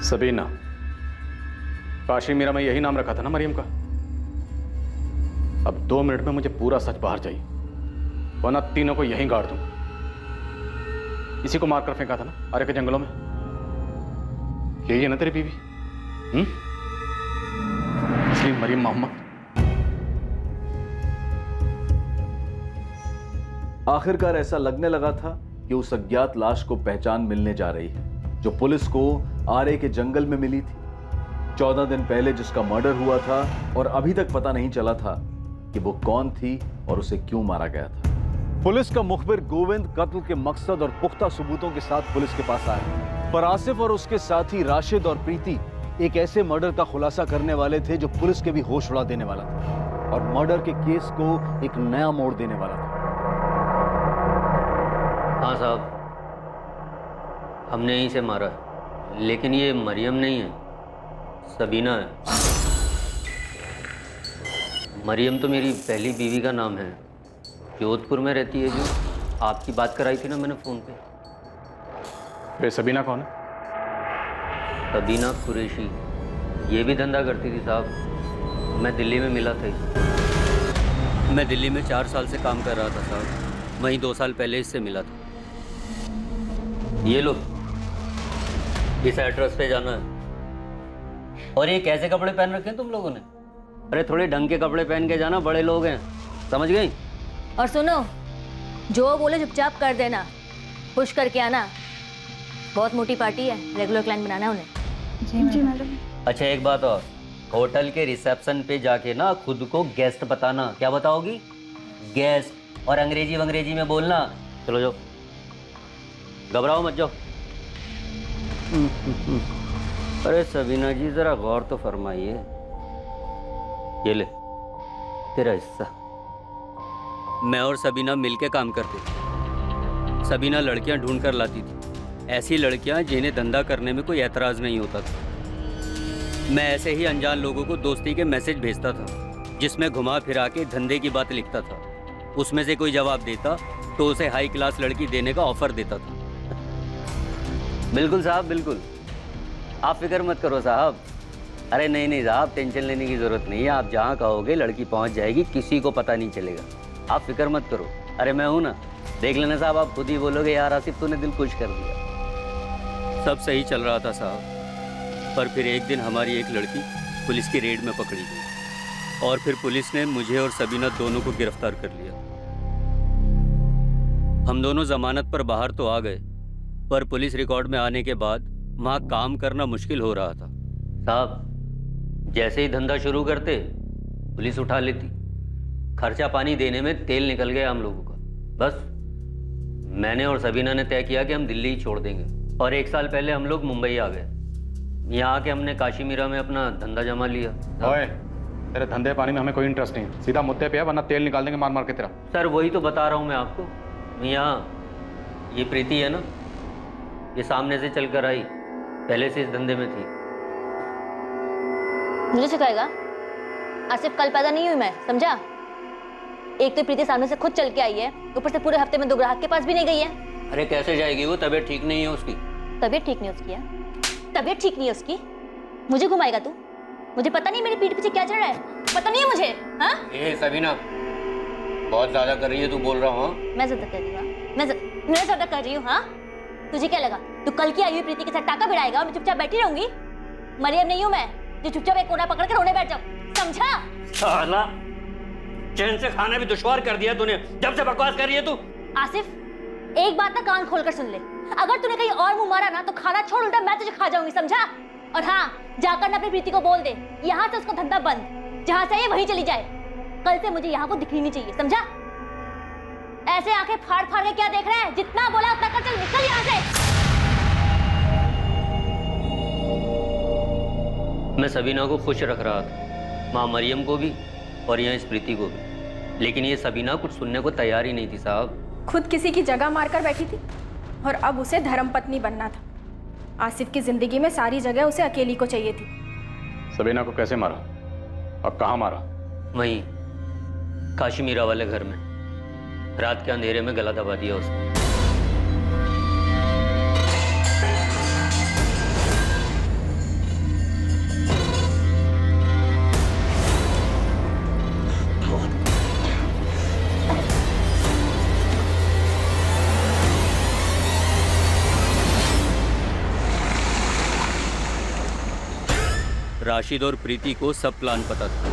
सबीना, काशी मीरा में यही नाम रखा था ना मरियम का? अब 2 मिनट में मुझे पूरा सच बाहर चाहिए, वरना तीनों को यहीं गाड़ दूं। इसी को मारकर फेंका था ना आरे के जंगलों में? यही है ना तेरी बीवी? इसलिए मरियम मोहम्मद। आखिरकार ऐसा लगने लगा था कि उस अज्ञात लाश को पहचान मिलने जा रही है, जो पुलिस को आरे के जंगल में मिली थी। 14 दिन पहले जिसका मर्डर हुआ था और अभी तक पता नहीं चला था कि वो कौन थी और उसे क्यों मारा गया था। पुलिस का मुखबिर गोविंद कत्ल के मकसद और पुख्ता सबूतों के साथ पुलिस के पास आया, पर आसिफ और उसके साथी राशिद और प्रीति एक ऐसे मर्डर का खुलासा करने वाले थे जो पुलिस के भी होश उड़ा देने वाला था और मर्डर के केस को एक नया मोड़ देने वाला था। हाँ साहब, हमने यहीं से मारा, लेकिन ये मरियम नहीं है, सबीना है। मरियम तो मेरी पहली बीवी का नाम है, जोधपुर में रहती है, जो आपकी बात कराई थी ना मैंने फ़ोन पे। वे सबीना कौन है? सबीना कुरैशी, ये भी धंधा करती थी साहब। मैं दिल्ली में मिला था इससे। मैं दिल्ली में 4 साल से काम कर रहा था साहब, वहीं 2 साल पहले इससे मिला था। ये लो, इस एड्रेस पे जाना है। और ये कैसे कपड़े पहन रखे हैं तुम लोगों ने? अरे थोड़े ढंग के कपड़े पहन के जाना, बड़े लोग हैं, समझ गई? और सुनो, जो बोले चुपचाप कर देना, खुश करके आना। बहुत मोटी पार्टी है, रेगुलर क्लाइंट बनाना है उन्हें। जी मैडम। अच्छा एक बात और, होटल के रिसेप्शन पे जाके ना खुद को गेस्ट बताना। क्या बताओगी? गेस्ट। और अंग्रेजी में बोलना। चलो जाओ, घबराओ मत, जाओ। अरे सबीना जी जरा गौर तो फरमाइए। ये ले तेरा हिस्सा। मैं और सबीना मिलके काम करते थे। सबीना लड़कियां ढूंढ कर लाती थी, ऐसी लड़कियां जिन्हें धंधा करने में कोई एतराज़ नहीं होता था। मैं ऐसे ही अनजान लोगों को दोस्ती के मैसेज भेजता था, जिसमें घुमा फिरा के धंधे की बात लिखता था। उसमें से कोई जवाब देता तो उसे हाई क्लास लड़की देने का ऑफर देता था। बिल्कुल साहब, बिल्कुल, आप फिक्र मत करो साहब। अरे नहीं साहब, टेंशन लेने की ज़रूरत नहीं है। आप जहाँ कहोगे लड़की पहुँच जाएगी, किसी को पता नहीं चलेगा। आप फिक्र मत करो। अरे मैं हूँ ना, देख लेना साहब, आप खुद ही बोलोगे यार आसिफ तूने दिल खुश कर दिया। सब सही चल रहा था साहब, पर फिर एक दिन हमारी एक लड़की पुलिस की रेड में पकड़ी गई और फिर पुलिस ने मुझे और सबीना दोनों को गिरफ्तार कर लिया। हम दोनों जमानत पर बाहर तो आ गए, पर पुलिस रिकॉर्ड में आने के बाद वहाँ काम करना मुश्किल हो रहा था साहब। जैसे ही धंधा शुरू करते पुलिस उठा लेती। खर्चा पानी देने में तेल निकल गया हम लोगों का। बस मैंने और सबीना ने तय किया कि हम दिल्ली ही छोड़ देंगे और 1 साल पहले हम लोग मुंबई आ गए। यहाँ आके हमने काशी मीरा में अपना धंधा जमा लिया। ओए, तेरे धंधे पानी में हमें कोई इंटरेस्ट नहीं, सीधा मुद्दे पे है, वरना तेल निकाल देंगे मार मार के तेरा। सर वही तो बता रहा हूँ मैं आपको। यहाँ ये प्रीति है ना, ये सामने से चल कर आई, पहले से इस धंधे में थी। मुझे सिखाएगा? आसिफ कल पैदा नहीं हुई मैं, समझा? एक तो प्रीति सामने से खुद चल के आई है, ऊपर से पूरे हफ्ते में 2 ग्राहक के पास भी नहीं गई है। अरे कैसे जाएगी वो, तबीयत ठीक नहीं है उसकी। तबीयत ठीक नहीं उसकी है? तबीयत ठीक नहीं है उसकी? मुझे घुमाएगा तू? मुझे पता नहीं मेरी पीठ पीछे क्या चल रहा है, पता नहीं है मुझे। हाँ ए सबीना, बहुत ज्यादा कर रही है तू, बोल रहा हूँ। मैं ज्यादा कर रही हूँ? मैं ज्यादा कर रही हूँ? हाँ तुझे क्या लगा तू कल की आई हुई प्रीति के साथ टाका भिड़ाएगा और मैं चुपचाप बैठी रहूंगी? मरियम नहीं हूँ मैं जो चुपचाप एक कोना पकड़ कर रोने बैठ जाऊँ, समझा? साला चैन से खाना भी दुश्वार कर दिया तूने, जब से बकवास कर रही है तू। आसिफ एक बात ना कान खोलकर सुन ले, अगर तूने कहीं और मुंह मारा ना तो खाना छोड़ उल्टा मैं तुझे खा जाऊंगी, समझा? और हाँ जाकर ना अपनी प्रीति को बोल दे यहाँ से उसको धंधा बंद, जहाँ से ये वहीं चली जाए। कल से मुझे यहाँ को दिखनी नहीं चाहिए, समझा? ऐसे आंखें फाड़ फाड़ के क्या देख रहा है? जितना बोला उतना कर, चल निकल यहाँ से। मैं सबीना को खुश रख रहा था, माँ मरियम को भी और यहाँ इस प्रीति को भी, लेकिन ये सबीना कुछ सुनने को तैयार ही नहीं थी साहब। खुद किसी की जगह मारकर बैठी थी और अब उसे धर्मपत्नी बनना था। आसिफ की जिंदगी में सारी जगह उसे अकेली को चाहिए थी। सबीना को कैसे मारा और कहाँ मारा? वहीं काश्मीरा वाले घर में, रात के अंधेरे में गला दबा दिया उसने। राशिद और प्रीति को सब प्लान पता था।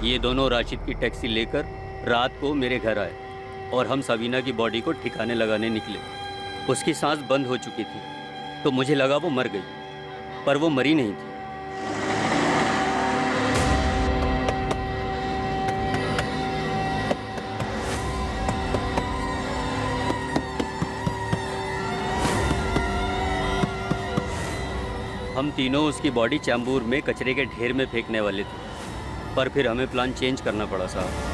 ये दोनों राशिद की टैक्सी लेकर रात को मेरे घर आए और हम सबीना की बॉडी को ठिकाने लगाने निकले। उसकी सांस बंद हो चुकी थी तो मुझे लगा वो मर गई, पर वो मरी नहीं थी। हम तीनों उसकी बॉडी चैम्बूर में कचरे के ढेर में फेंकने वाले थे, पर फिर हमें प्लान चेंज करना पड़ा साहब।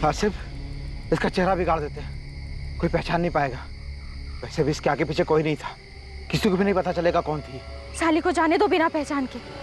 आसिफ, इसका चेहरा बिगाड़ देते हैं, कोई पहचान नहीं पाएगा। वैसे भी इसके आगे पीछे कोई नहीं था, किसी को भी नहीं पता चलेगा कौन थी। साली को जाने दो बिना पहचान के।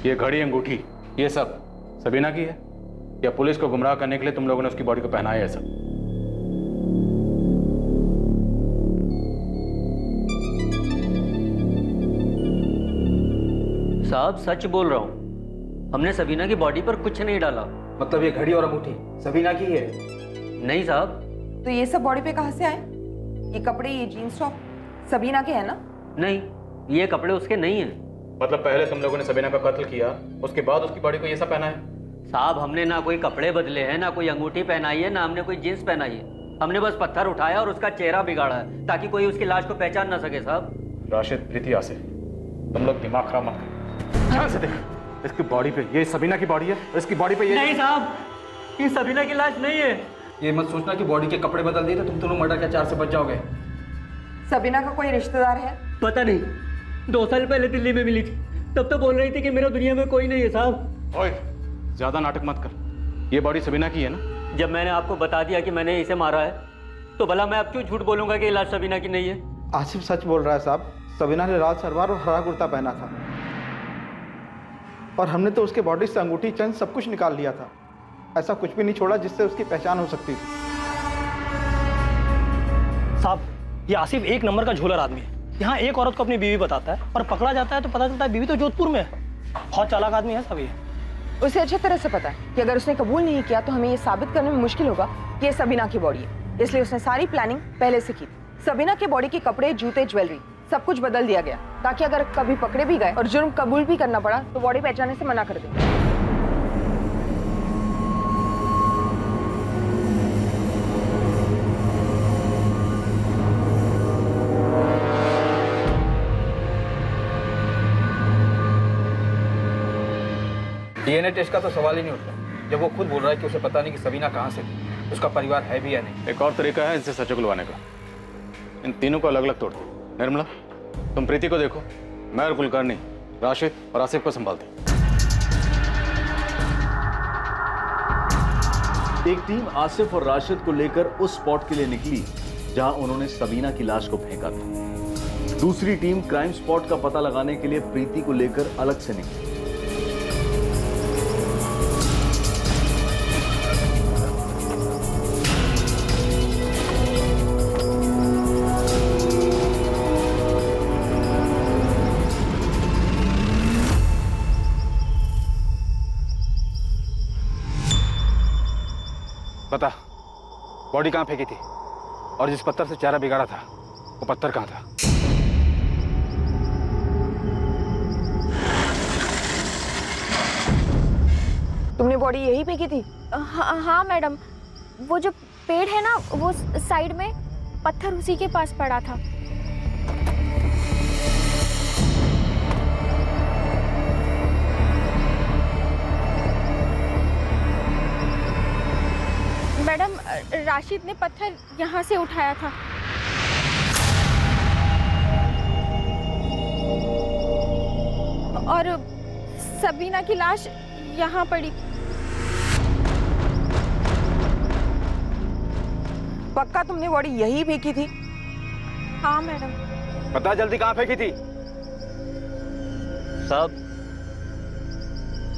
ये घड़ी, अंगूठी, ये सब सबीना की है या पुलिस को गुमराह करने के लिए तुम लोगों ने उसकी बॉडी को पहनाया है सब? साहब सच बोल रहा हूँ, हमने सबीना की बॉडी पर कुछ नहीं डाला। मतलब ये घड़ी और अंगूठी सबीना की है? नहीं साहब। तो ये सब बॉडी पे कहाँ से आए? ये कपड़े, ये जीन्स टॉप सबीना के हैं ना? नहीं, ये कपड़े उसके नहीं हैं। मतलब पहले तुम लोगों ने सबीना का कत्ल किया, उसके बाद उसकी बॉडी को ये सब पहना है? साहब हमने ना कोई कपड़े बदले हैं, ना कोई अंगूठी पहनाई है, ना हमने कोई जींस पहनाई है। हमने बस पत्थर उठाया और उसका चेहरा बिगाड़ा है ताकि कोई उसकी लाश को पहचान ना सके साहब। राशिद, प्रीति, आसिफ, तुम लोग दिमाग खराब मत करो। ध्यान से देख, इसकी बॉडी पे ये सबीना की बॉडी है और इसकी बॉडी पे ये नहीं साहब, ये सबीना की लाश नहीं है। ये मत सोचना कि बॉडी के कपड़े बदल दिए तो तुम दोनों मर्डर के चार्ज से बच जाओगे। सबीना का कोई रिश्तेदार है? पता नहीं, 2 साल पहले दिल्ली में मिली थी, तब तो बोल रही थी कि मेरा दुनिया में कोई नहीं है साहब। ओए, ज्यादा नाटक मत कर, ये बॉडी सबीना की है ना? जब मैंने आपको बता दिया कि मैंने इसे मारा है तो भला मैं अब क्यों झूठ बोलूंगा कि लाश सबीना की नहीं है? आसिफ सच बोल रहा है साहब, सबीना ने लाल सलवार और हरा कुर्ता पहना था और हमने तो उसके बॉडी से अंगूठी, चेन सब कुछ निकाल लिया था। ऐसा कुछ भी नहीं छोड़ा जिससे उसकी पहचान हो सकती थी। साहब, ये आसिफ एक नंबर का झोलर आदमी है। यहाँ एक औरत को अपनी बीवी बताता है और पकड़ा जाता है तो पता चलता है बीवी तो जोधपुर में है। बहुत चालाक आदमी है सब ये। उसे अच्छी तरह से पता है कि अगर उसने कबूल नहीं किया तो हमें ये साबित करने में मुश्किल होगा कि ये सबीना की बॉडी है, इसलिए उसने सारी प्लानिंग पहले से की। सबीना के बॉडी के कपड़े, जूते, ज्वेलरी सब कुछ बदल दिया गया ताकि अगर कभी पकड़े भी गए और जुर्म कबूल भी करना पड़ा तो बॉडी पहचानने से मना कर दें। डीएनए टेस्ट का तो सवाल ही नहीं उठता जब वो खुद बोल रहा है कि उसे पता नहीं कि सबीना कहाँ से थी, उसका परिवार है भी या नहीं। एक और तरीका है इनसे सच उगलवाने का, इन तीनों को अलग अलग तोड़ दो। निर्मला, तुम प्रीति को देखो, मैं और कुलकर्णी राशिद और आसिफ को संभालते। एक टीम आसिफ और राशिद को लेकर उस स्पॉट के लिए निकली जहां उन्होंने सबीना की लाश को फेंका था। दूसरी टीम क्राइम स्पॉट का पता लगाने के लिए प्रीति को लेकर अलग से निकली। बता, बॉडी कहाँ फेंकी थी और जिस पत्थर से चेहरा बिगाड़ा था वो पत्थर कहाँ था? तुमने बॉडी यही फेंकी थी? हाँ मैडम, वो जो पेड़ है ना वो साइड में, पत्थर उसी के पास पड़ा था। मैडम, राशिद ने पत्थर यहाँ से उठाया था। और सबीना की लाश यहाँ पड़ी। पक्का तुमने बॉडी यही फेंकी थी? हाँ मैडम। बता जल्दी, कहाँ फेंकी थी? साहब,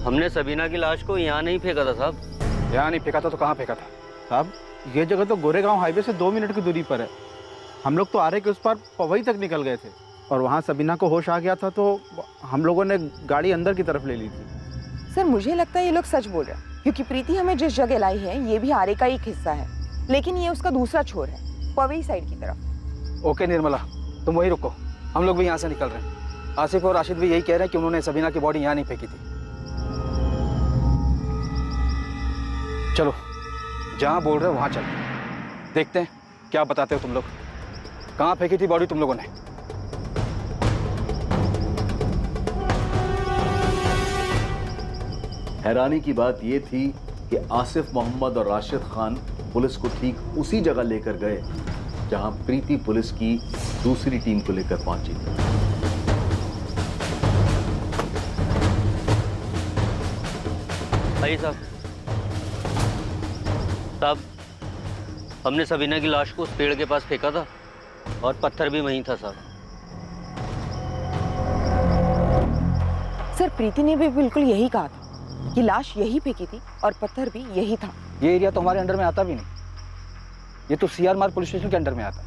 हमने सबीना की लाश को यहाँ नहीं फेंका था साहब। यहाँ नहीं फेंका था तो कहाँ फेंका था? साहब, ये जगह तो गोरेगांव हाईवे से 2 मिनट की दूरी पर है। हम लोग तो आरे के उस पार पवई तक निकल गए थे और वहाँ सबीना को होश आ गया था तो हम लोगों ने गाड़ी अंदर की तरफ ले ली थी। सर, मुझे लगता है ये लोग सच बोल रहे हैं, क्योंकि प्रीति हमें जिस जगह लाई है ये भी आरे का एक हिस्सा है, लेकिन ये उसका दूसरा छोर है, पवई साइड की तरफ। ओके निर्मला, तुम वहीं रुको, हम लोग भी यहाँ से निकल रहे हैं। आसिफ और राशिद भी यही कह रहे हैं कि उन्होंने सबीना की बॉडी यहाँ नहीं फेंकी थी। चलो, जहाँ बोल रहे हो वहाँ चलते हैं, देखते हैं क्या बताते हो तुम लोग। कहाँ फेंकी थी बॉडी तुम लोगों ने? हैरानी की बात यह थी कि आसिफ मोहम्मद और राशिद खान पुलिस को ठीक उसी जगह लेकर गए जहां प्रीति पुलिस की दूसरी टीम को लेकर पहुंची थी। भाई साहब, हमने सबीना की लाश को उस पेड़ के पास फेंका था और पत्थर भी वहीं था साहब। सर, प्रीति ने भी बिल्कुल यही कहा था कि लाश यही फेंकी थी और पत्थर भी यही था। ये एरिया तो हमारे अंडर में आता भी नहीं, ये तो सीआर मार्ग पुलिस स्टेशन के अंडर में आता है।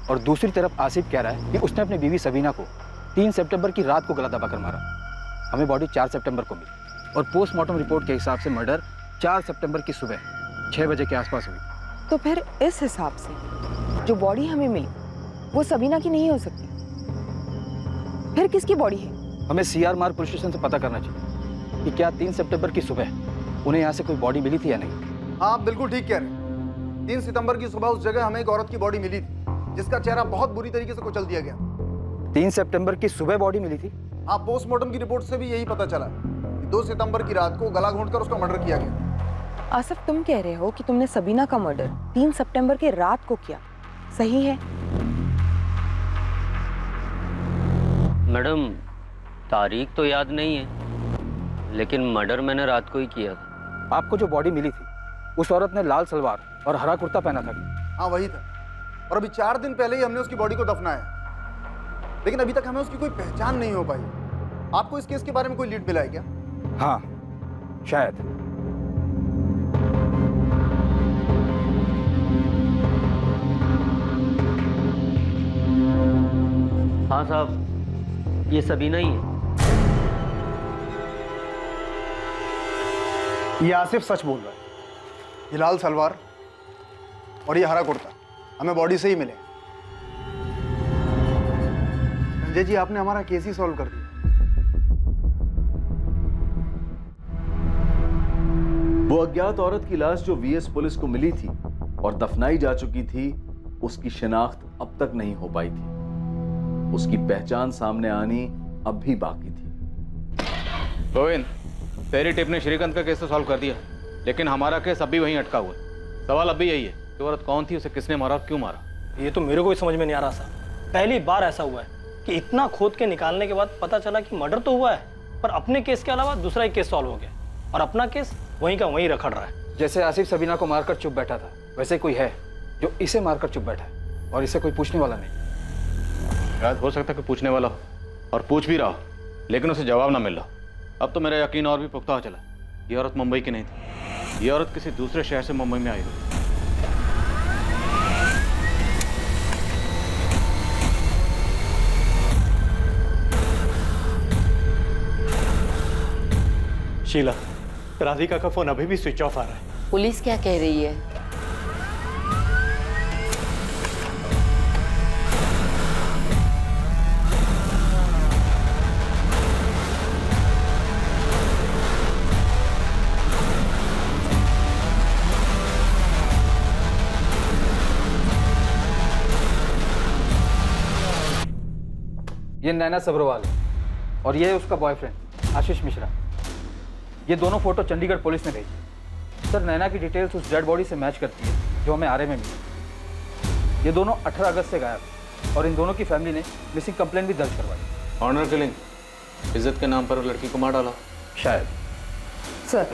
और दूसरी तरफ आसिफ कह रहा है कि उसने अपनी बीवी सबीना को 3 सितंबर की रात को गला दबाकर मारा। हमें बॉडी 4 सितंबर को मिली और पोस्टमार्टम रिपोर्ट के हिसाब से मर्डर 4 सितंबर की सुबह 6 बजे के आसपास हुई। तो फिर इस हिसाब से जो बॉडी हमें मिली वो सबीना की नहीं हो सकती। फिर किसकी बॉडी है? हमें सीआर मार्ग पुलिस स्टेशन से पता करना चाहिए कि क्या 3 सितंबर की सुबह उन्हें यहाँ से कोई बॉडी मिली थी या नहीं। हाँ, आप बिल्कुल ठीक कह रहे हैं। 3 सितंबर की सुबह उस जगह हमें एक औरत की बॉडी मिली थी जिसका चेहरा बहुत बुरी तरीके से कुचल दिया गया। 3 सितंबर की सुबह बॉडी मिली थी? हाँ, पोस्टमार्टम की रिपोर्ट से भी यही पता चला कि 2 सितंबर की रात को गला घोंटकर उसका मर्डर किया गया। आसिफ, तुम कह रहे हो कि तुमने सबीना का मर्डर 3 सितंबर के रात को किया, सही है? मैडम, तारीख तो याद नहीं है, लेकिन मर्डर मैंने रात को ही किया था। आपको जो बॉडी मिली थी उस औरत ने लाल सलवार और हरा कुर्ता पहना था। हाँ, वही था। और अभी 4 दिन पहले ही हमने उसकी बॉडी को दफनाया, लेकिन अभी तक हमें उसकी कोई पहचान नहीं हो पाई। आपको इस केस के बारे में कोई लीड मिला है क्या? हाँ, शायद। हाँ साहब, ये सबीना ही है। ये आसिफ सच बोल रहा है। ये लाल सलवार और ये हरा कुर्ता हमें बॉडी से ही मिले। संजय जी, आपने हमारा केस ही सॉल्व कर दिया। वो अज्ञात औरत की लाश जो वीएस पुलिस को मिली थी और दफनाई जा चुकी थी, उसकी शिनाख्त अब तक नहीं हो पाई थी। उसकी पहचान सामने आनी अब भी बाकी थी। गोविंद, तेरी टिप ने श्रीकांत का केस तो सॉल्व कर दिया, लेकिन हमारा केस अब भी वहीं अटका हुआ है। सवाल अब भी यही है कि औरत कौन थी, उसे किसने मारा और क्यों मारा। ये तो मेरे को भी समझ में नहीं आ रहा साहब। पहली बार ऐसा हुआ है कि इतना खोद के निकालने के बाद पता चला कि मर्डर तो हुआ है, पर अपने केस के अलावा दूसरा एक केस सॉल्व हो गया और अपना केस वहीं का वहीं रखड़ रहा है। जैसे आसिफ सबीना को मारकर चुप बैठा था, वैसे कोई है जो इसे मारकर चुप बैठा है और इसे कोई पूछने वाला नहीं। शायद हो सकता है कि पूछने वाला हो और पूछ भी रहा हो, लेकिन उसे जवाब ना मिल रहा। अब तो मेरा यकीन और भी पुख्ता हो चला, ये औरत मुंबई की नहीं थी, ये औरत किसी दूसरे शहर से मुंबई में आई हुई। शीला, राधिका का फोन अभी भी स्विच ऑफ आ रहा है। पुलिस क्या कह रही है? ये नैना सब्रवाल है और ये है उसका बॉयफ्रेंड आशीष मिश्रा। ये दोनों फोटो चंडीगढ़ पुलिस ने भेजी। सर, नैना की डिटेल्स उस डेड बॉडी से मैच करती है जो हमें आरए में मिली। ये दोनों 18 अगस्त से गायब हैं और इन दोनों की फैमिली ने मिसिंग कंप्लेंट भी दर्ज करवाई। ऑनर किलिंग, इज्जत के नाम पर लड़की को मार डाला शायद। सर,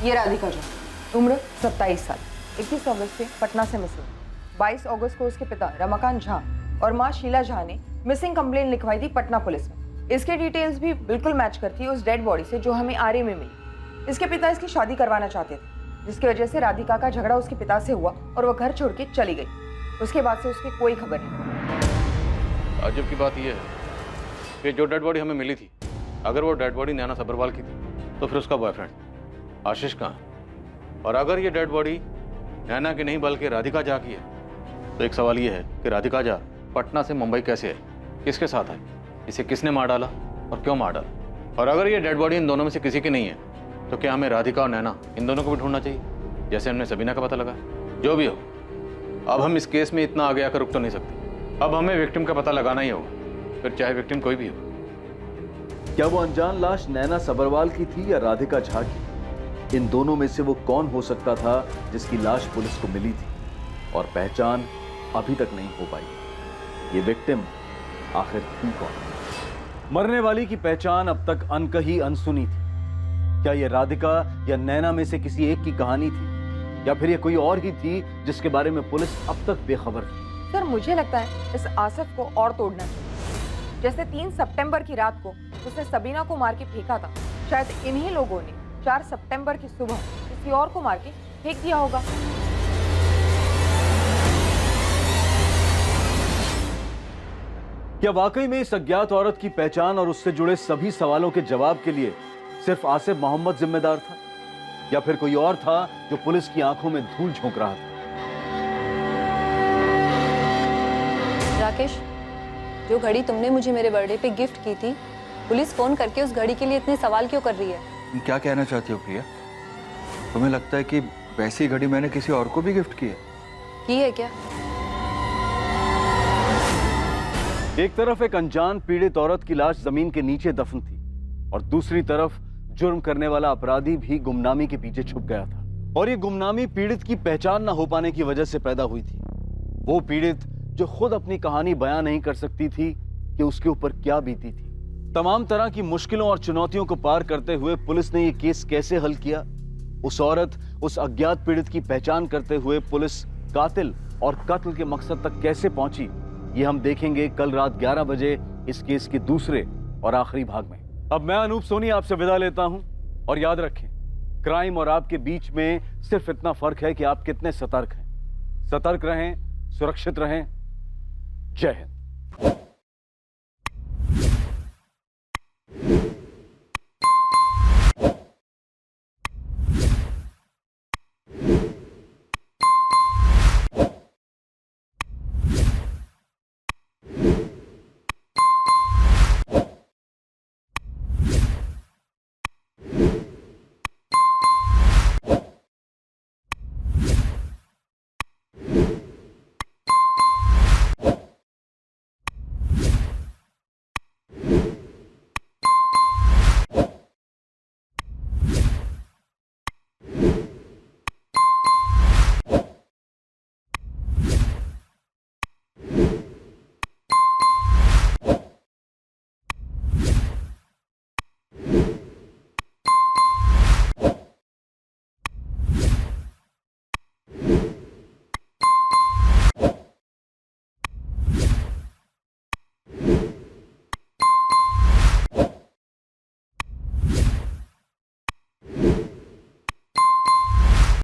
ये राधिका जो उम्र 27 साल, 21 अगस्त से पटना से मिसिंग। 22 अगस्त को उसके पिता रमाकांत झा और माँ शीला झा ने मिसिंग कंप्लेंट लिखवाई थी पटना पुलिस में। इसके डिटेल्स भी बिल्कुल मैच करती है उस डेड बॉडी से जो हमें आरए में मिली। इसके पिता इसकी शादी करवाना चाहते थे, जिसकी वजह से राधिका का झगड़ा उसके पिता से हुआ और वह घर छोड़ के चली गई। उसके बाद से उसकी कोई खबर नहीं। ताज्जुब की बात यह है कि जो डेड बॉडी हमें मिली थी, अगर वो डेड बॉडी नैना सब्रवाल की थी तो फिर उसका बॉयफ्रेंड आशीष कहाँ है? और अगर ये डेड बॉडी नैना की नहीं बल्कि राधिका झा की है तो एक सवाल ये है कि राधिका झा पटना से मुंबई कैसे है, किसके साथ है, इसे किसने मार डाला और क्यों मार डाला? और अगर ये डेड बॉडी इन दोनों में से किसी की नहीं है तो क्या हमें राधिका और नैना इन दोनों को भी ढूंढना चाहिए, जैसे हमने सबीना का पता लगा? जो भी हो, अब हम इस केस में इतना आगे आकर रुक तो नहीं सकते। अब हमें विक्टिम का पता लगाना ही होगा, फिर चाहे विक्टिम कोई भी हो। क्या वो अनजान लाश नैना सब्रवाल की थी या राधिका झा की? इन दोनों में से वो कौन हो सकता था जिसकी लाश पुलिस को मिली थी और पहचान अभी तक नहीं हो पाई? ये विक्टिम आखिर थी कौन? मरने वाली की पहचान अब तक अनकही अनसुनी थी। क्या ये राधिका या नैना में से किसी एक की कहानी थी या फिर ये कोई और ही थी जिसके बारे में पुलिस अब तक बेखबर थी? सर, मुझे लगता है इस आसिफ को और तोड़ना चाहिए। जैसे 3 सितंबर की रात को उसने सबीना को मार के फेंका था, शायद इन्हीं लोगों ने 4 सितंबर की सुबह किसी और को मार के फेंक दिया होगा। क्या वाकई में इस अज्ञात औरत की पहचान और उससे जुड़े सभी सवालों के जवाब के लिए सिर्फ आसिफ मोहम्मद जिम्मेदार था या फिर कोई और था जो पुलिस की आंखों में धूल झोंक रहा था? राकेश, जो घड़ी तुमने मुझे मेरे बर्थडे पे गिफ्ट की थी, पुलिस फोन करके उस घड़ी के लिए इतने सवाल क्यों कर रही है? तुम क्या कहना चाहती हो प्रिया? तुम्हें लगता है कि वैसी घड़ी मैंने किसी और को भी गिफ्ट की है? की है क्या? एक तरफ एक अनजान पीड़ित औरत की लाश जमीन के नीचे दफन थी और दूसरी तरफ जुर्म करने वाला अपराधी भी गुमनामी के पीछे छुप गया था। और ये गुमनामी पीड़ित की पहचान न हो पाने की वजह से पैदा हुई थी। वो पीड़ित जो खुद अपनी कहानी बयां नहीं कर सकती थी कि उसके ऊपर क्या बीती थी। तमाम तरह की मुश्किलों और चुनौतियों को पार करते हुए पुलिस ने ये केस कैसे हल किया, उस औरत, उस अज्ञात पीड़ित की पहचान करते हुए पुलिस कातिल और कत्ल के मकसद तक कैसे पहुंची, ये हम देखेंगे कल रात 11 बजे इस केस के दूसरे और आखिरी भाग में। अब मैं अनूप सोनी आपसे विदा लेता हूं और याद रखें, क्राइम और आपके बीच में सिर्फ इतना फर्क है कि आप कितने सतर्क हैं। सतर्क रहें, सुरक्षित रहें। जय हिंद।